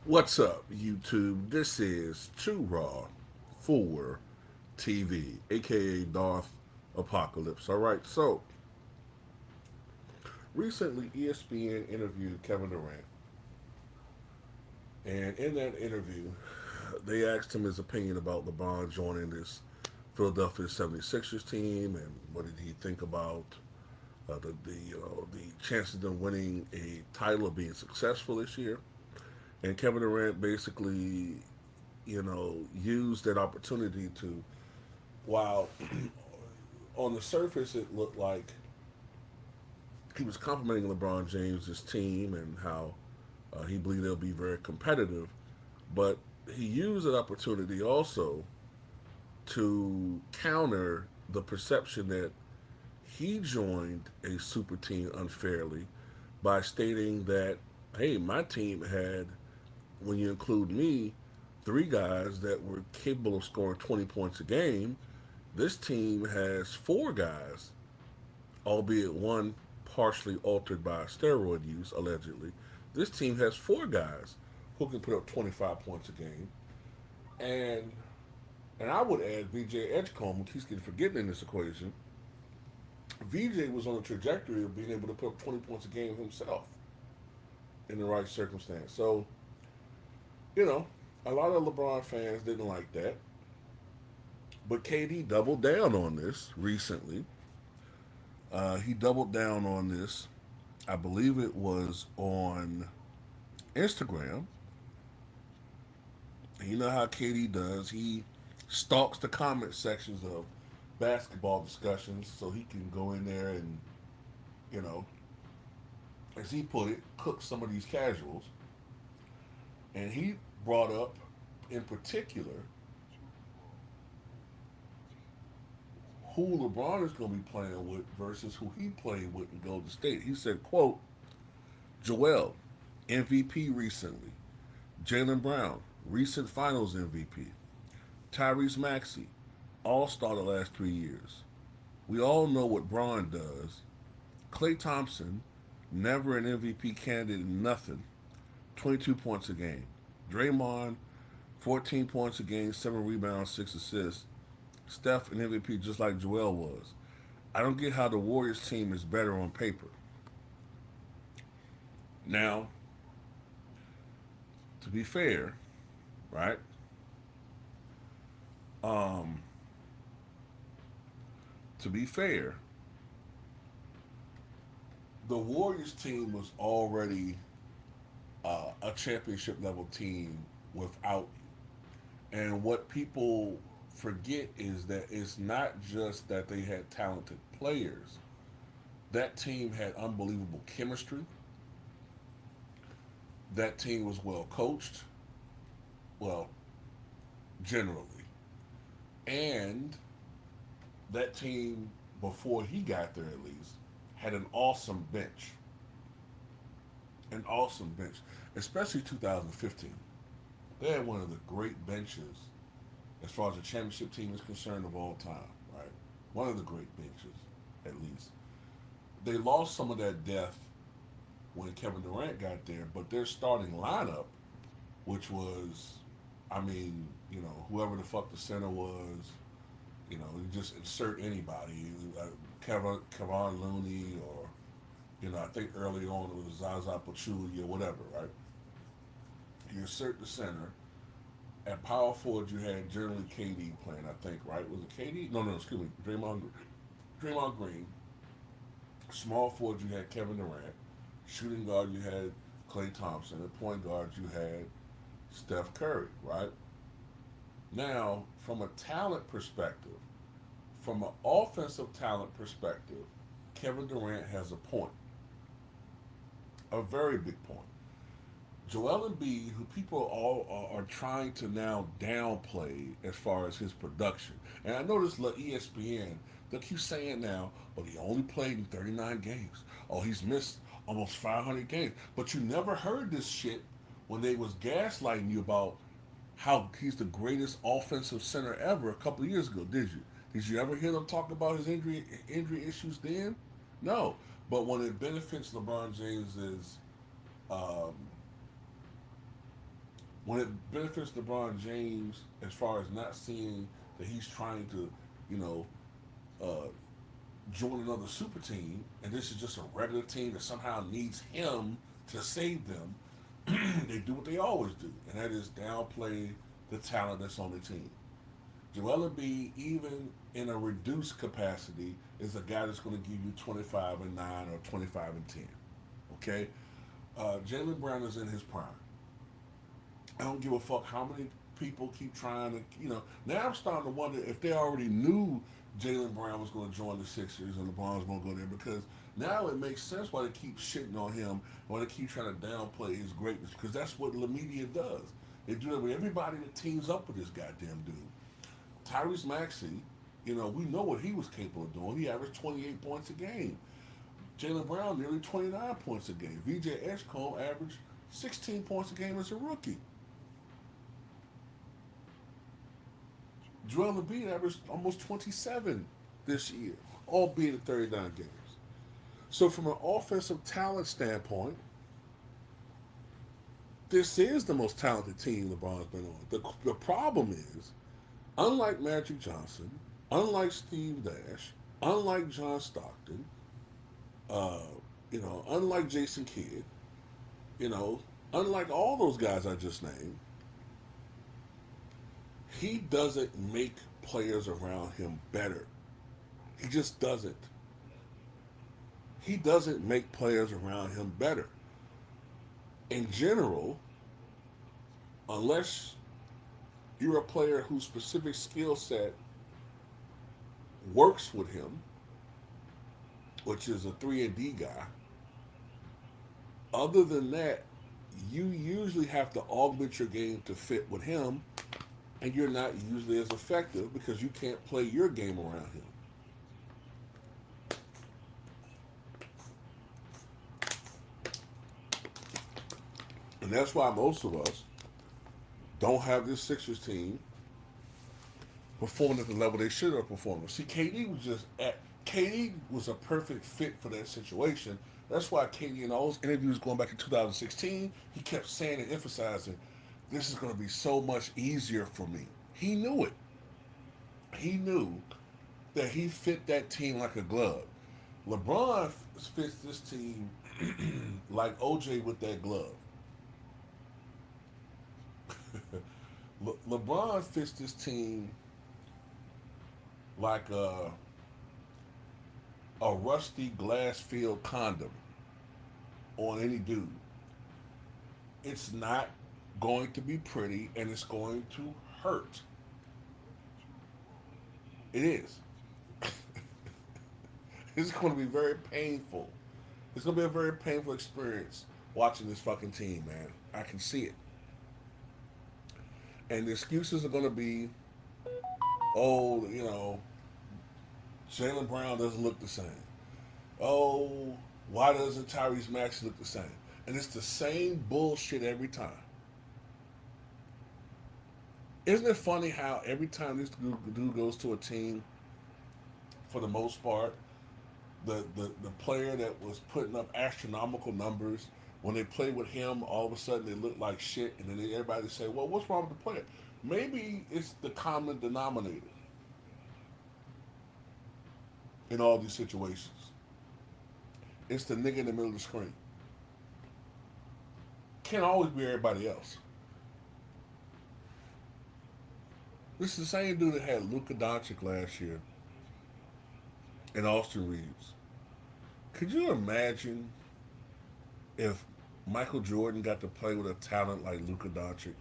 What's up, YouTube? This is Too Raw for TV, aka Darth Apocalypse. All right, so recently ESPN interviewed Kevin Durant, and in that interview, they asked him his opinion about LeBron joining this Philadelphia 76ers team and what did he think about the chances of them winning a title or being successful this year. And Kevin Durant basically used that opportunity to, while on the surface it looked like he was complimenting LeBron James' team and how he believed they'll be very competitive, but he used that opportunity also to counter the perception that he joined a super team unfairly by stating that, hey, my team had, when you include me, three guys that were capable of scoring 20 points a game. This team has four guys, albeit one partially altered by steroid use, allegedly. This team has four guys who can put up 25 points a game. And I would add VJ Edgecombe, who keeps getting forgotten in this equation. VJ was on a trajectory of being able to put up 20 points a game himself in the right circumstance. So, you know, a lot of LeBron fans didn't like that. But KD doubled down on this recently. He doubled down on this. I believe it was on Instagram. You know how KD does. He stalks the comment sections of basketball discussions so he can go in there and, you know, as he put it, cook some of these casuals. And he brought up, in particular, who LeBron is going to be playing with versus who he played with in Golden State. He said, quote, Joel, MVP recently. Jaylen Brown, recent finals MVP. Tyrese Maxey, all-star the last 3 years. We all know what Braun does. Klay Thompson, never an MVP candidate in nothing, 22 points a game. Draymond, 14 points a game, 7 rebounds, 6 assists. Steph, an MVP just like Joel was. I don't get how the Warriors team is better on paper. Now, to be fair, right? Um, to be fair, the Warriors team was already a championship level team without you. And what people forget is that it's not just that they had talented players. That team had unbelievable chemistry. That team was well coached, well, generally. And that team, before he got there at least, had an awesome bench. An awesome bench, especially 2015. They had one of the great benches as far as the championship team is concerned of all time, right? One of the great benches, at least. They lost some of that depth when Kevin Durant got there, but their starting lineup, which was, I mean, whoever the fuck the center was, you just insert anybody, Kevon Looney, or, I think early on it was Zaza Pachulia, or whatever, right? You insert the center. At power forward, you had generally KD playing, I think, right? Was it KD? No, excuse me, Draymond Green. Small forward, you had Kevin Durant. Shooting guard, you had Klay Thompson. At point guard, you had Steph Curry, right? Now, from a talent perspective, from an offensive talent perspective, Kevin Durant has a point, a very big point. Joel Embiid, who people all are trying to now downplay as far as his production, and I notice ESPN, they keep saying now, but he only played in 39 games. Oh, he's missed almost 500 games. But you never heard this shit when they was gaslighting you about how he's the greatest offensive center ever a couple of years ago, did you? Did you ever hear them talk about his injury issues then? No. But when it benefits LeBron James's um, when it benefits LeBron James as far as not seeing that he's trying to, you know, uh, join another super team, and this is just a regular team that somehow needs him to save them, they do what they always do, and that is downplay the talent that's on the team. Joel Embiid, even in a reduced capacity, is a guy that's going to give you 25 and 9 or 25 and 10. Okay? Jalen Brown is in his prime. I don't give a fuck how many people keep trying to, Now I'm starting to wonder if they already knew Jalen Brown was going to join the Sixers and LeBron was going to go there, because now it makes sense why they keep shitting on him, why they keep trying to downplay his greatness, because that's what the media does. They do it with everybody that teams up with this goddamn dude. Tyrese Maxey, we know what he was capable of doing. He averaged 28 points a game. Jalen Brown nearly 29 points a game. VJ Edgecombe averaged 16 points a game as a rookie. Joel Embiid averaged almost 27 this year, albeit at 39 games. So from an offensive talent standpoint, this is the most talented team LeBron's been on. The problem is, unlike Magic Johnson, unlike Steve Nash, unlike John Stockton, uh, unlike Jason Kidd, unlike all those guys I just named, he doesn't make players around him better. He just doesn't. He doesn't make players around him better. In general, unless you're a player whose specific skill set works with him, which is a 3 and D guy, other than that, you usually have to augment your game to fit with him, and you're not usually as effective because you can't play your game around him. And that's why most of us don't have this Sixers team performing at the level they should have performed. See, KD was a perfect fit for that situation. That's why KD in all those interviews going back in 2016, he kept saying and emphasizing, this is going to be so much easier for me. He knew it. He knew that he fit that team like a glove. LeBron fits this team like OJ with that glove. LeBron fits this team like a rusty glass filled condom on any dude. It's not going to be pretty, and it's going to hurt. It is. It's going to be very painful. It's going to be a very painful experience watching this fucking team, man. I can see it. And the excuses are going to be, oh, Jalen Brown doesn't look the same. Oh, why doesn't Tyrese Maxey look the same? And it's the same bullshit every time. Isn't it funny how every time this dude goes to a team, for the most part, the player that was putting up astronomical numbers, when they play with him, all of a sudden they look like shit, and then everybody say, well, what's wrong with the player? Maybe it's the common denominator in all these situations. It's the nigga in the middle of the screen. Can't always be everybody else. This is the same dude that had Luka Doncic last year and Austin Reeves. Could you imagine if Michael Jordan got to play with a talent like Luka Doncic?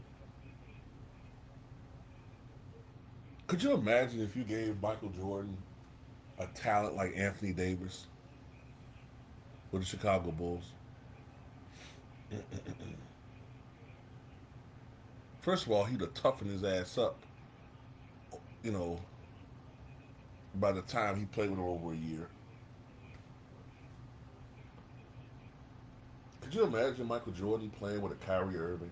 Could you imagine if you gave Michael Jordan a talent like Anthony Davis with the Chicago Bulls? First of all, he'd have toughened his ass up, you know, by the time he played with him over a year. Could you imagine Michael Jordan playing with a Kyrie Irving?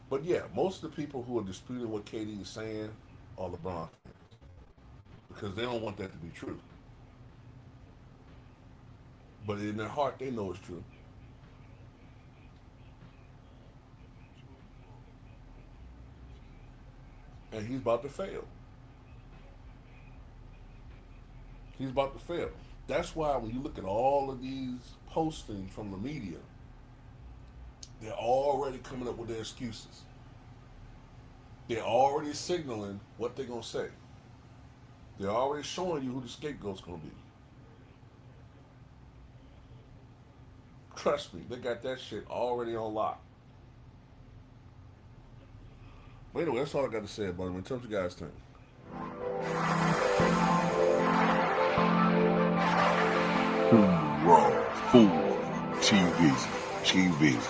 But yeah, most of the people who are disputing what KD is saying are LeBron fans because they don't want that to be true. But in their heart, they know it's true. And he's about to fail. He's about to fail. That's why when you look at all of these postings from the media, they're already coming up with their excuses. They're already signaling what they're gonna say. They're already showing you who the scapegoat's gonna be. Trust me, they got that shit already on lock. But anyway, that's all I got to say about it. Tell me what you guys think. Raw, full TV, TV.